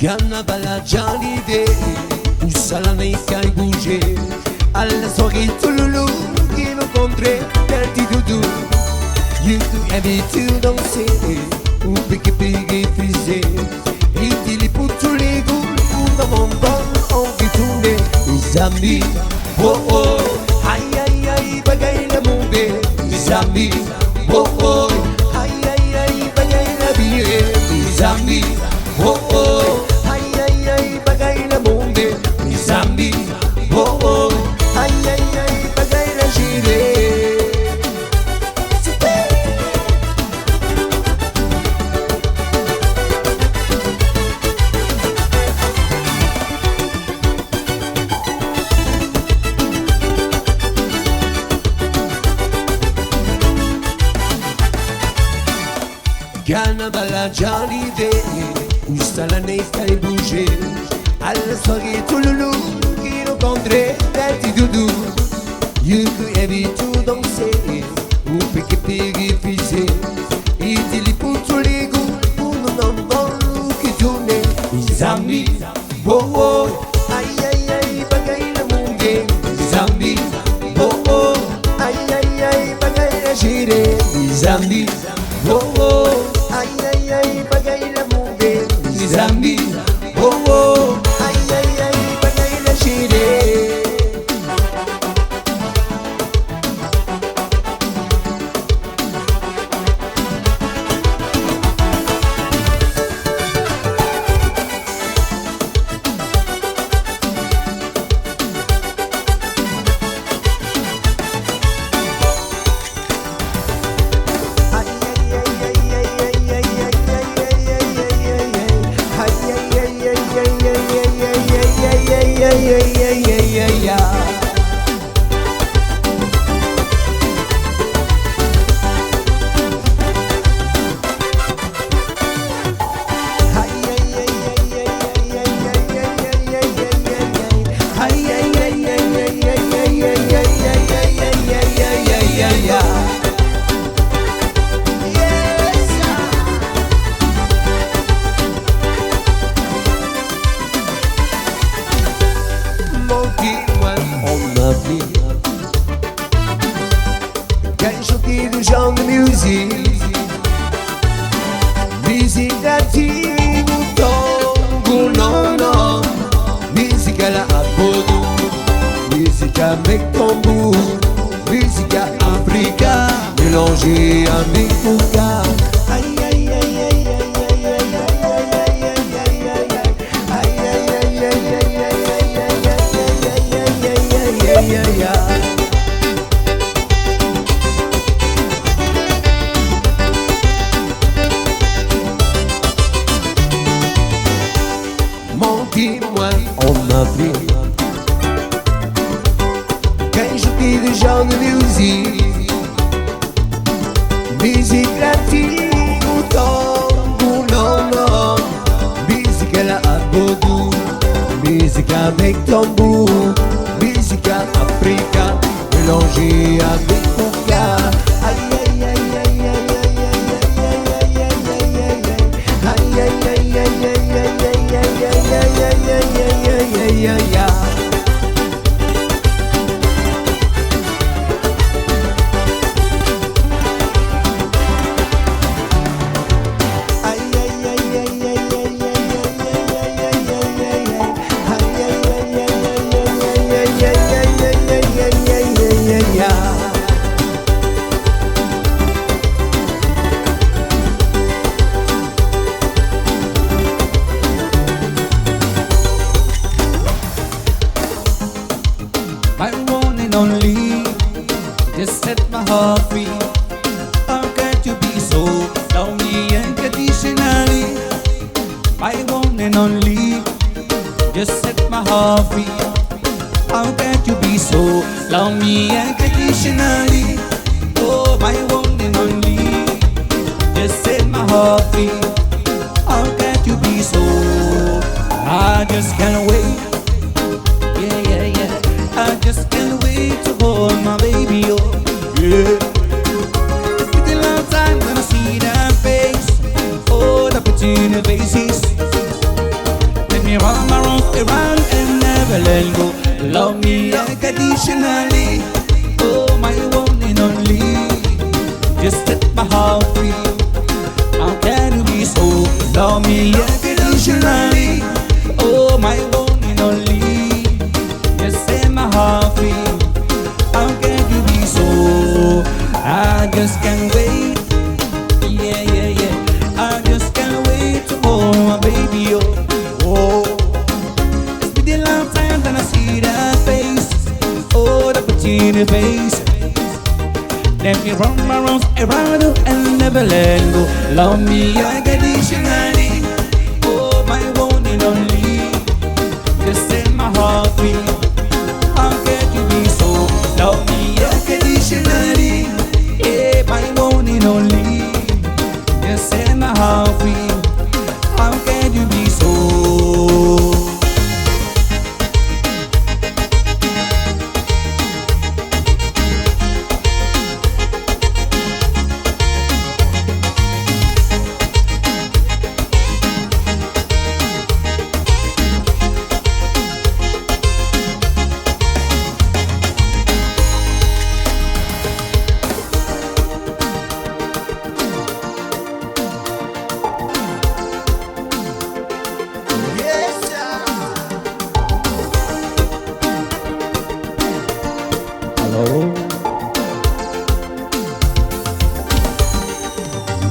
Yana bala jolly day, où ça la neige qui bouge. À la soirée tout loulou, qui nous contrait, petit doudou. You could habitude danser, ou pique pique frisé. Il dit pour tous les goûts, pour dans mon bon, on vit tourner. Les amis, oh oh, aïe aïe aïe, bagaille la moubé. Les amis, oh oh, aïe aïe aïe, bagaille la billet. Les amis, oh oh, aïe aïe aïe, bagaille la moubé. Les amis, oh oh, aïe aïe aïe, bagaille la girée. Gana bala jolly day, où ça la neige qui bouge. À la soirée tout loulou, qui nous contrait, petit doudou. You could have tout danser, ou pique pique frisé. Il dit pour tous les goûts, pour nous n'en qui tourne. Les amis, oh oh, aïe aïe aïe, bagaille la moungé. Les amis, oh oh, aïe aïe aïe, bagaille la girée. Les amis, oh oh, aïe aïe aïe, bagaille la moubé. Les amis, oh oh, aïe aïe aïe, bagaille la girée. Avec tambour, musique africaine, mélangée avec Pouka. Aïe aïe aïe aïe aïe aïe aïe aïe aïe aïe aïe aïe aïe. Montre-moi en Afrique. Le genre de musique, musique latine ou tango, non, non, musique à la abodou, musique avec tambour, musique africaine, mélangée avec Pouka. Aïe aïe aïe aïe aïe aïe aïe aïe aïe aïe aïe aïe aïe aïe. My one and only, just set my heart free. How can you be so lonely and conditionally? My one and only, just set my heart free. How can you be so lonely and conditionally? Oh, my one and only, just set my heart free. How can you be so? I just can't wait. Yeah, yeah, yeah. I just can't wait to hold my baby, oh, yeah. It's been a long time when I see that face. Oh, the pretty faces. me run my arms around and never let go. Love me unconditionally. Oh, my one and only. Just set my heart free. How can you be so? Love me unconditionally. Oh, my one and only. Just set my heart free. How can you be so? I just can't wait. Yeah, yeah, yeah. I just can't wait to hold my baby up. Oh, it's been a long time that I see that face. Oh, that pretty face. Let me run my arms around you and never let go. Love me unconditionally. Oh, my one and only. Just set my heart free. How can you be so? Love me unconditionally. Yeah, my one and only. Just set my heart free. How can you be so?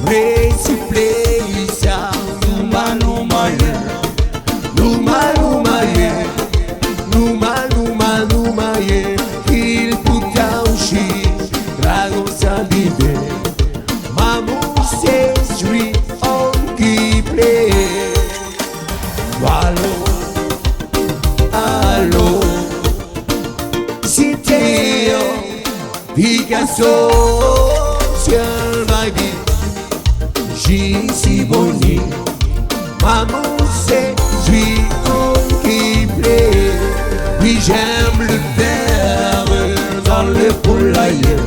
Crazy place, Numa Numa yeah, Numa Numa yeah, Numa Numa Numa yeah. Il puta usci, drago sa vive, mamu se sui on qui play. Allo, allo, si te io, Picasso, ciel vai vite. J'y suis boni, maman c'est suis qui plaît. Oui j'aime le verre dans le poulailler,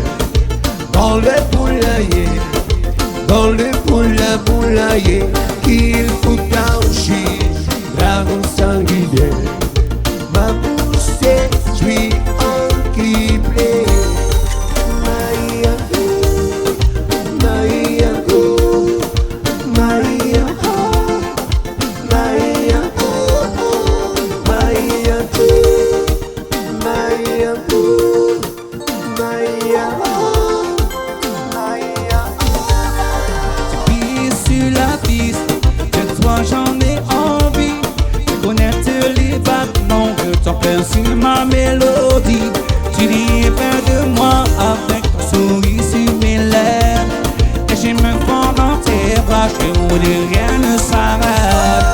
dans le poulailler, dans le poulailler. Qu'il faut aussi dragon sanguinaire. Maman c'est suis qui plaît. J'en ai envie de connaître les battements de ton cœur sur ma mélodie. Tu dis près de moi avec ton sourire sur mes lèvres. Et je me fonds dans tes bras, je voudrais rien ne s'arrête.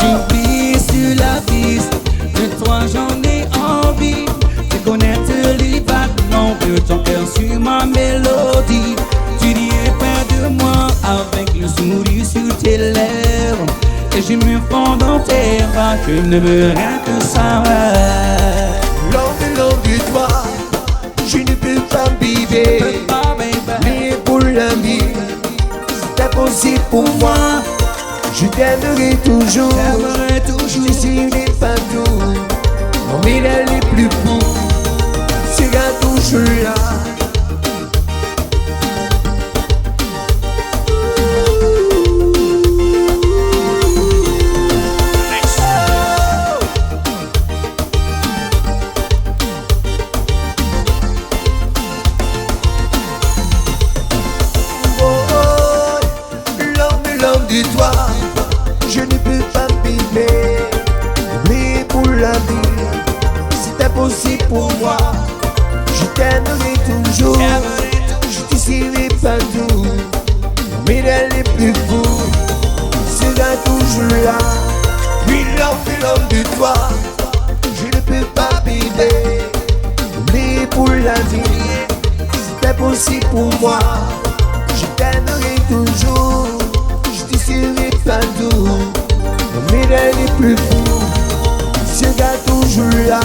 Tu brilles sur la piste, de toi j'en ai envie de connaître les battements de ton cœur sur ma mélodie. Tu dis près de moi avec le sourire sur tes lèvres. Et je me fonds dans tes bras, je ne veux rien que ça. L'homme de toi, je ne peux pas vivre. Mais pour la vie, c'est impossible pour moi. Je t'aimerai toujours, je te suivrai partout. Mon idéal est plus fou, sera toujours là. De toi, je ne peux pas vivre. Mais pour la vie, c'est impossible pour moi. Je t'aimerai toujours, je te suivrai partout. Mais elle est plus fou, sera toujours là. Oui, l'homme de toi, je ne peux pas vivre. Mais pour la vie, c'est impossible pour moi. Je t'aimerai toujours. Serai partout, mais elle est plus fou, sera toujours là.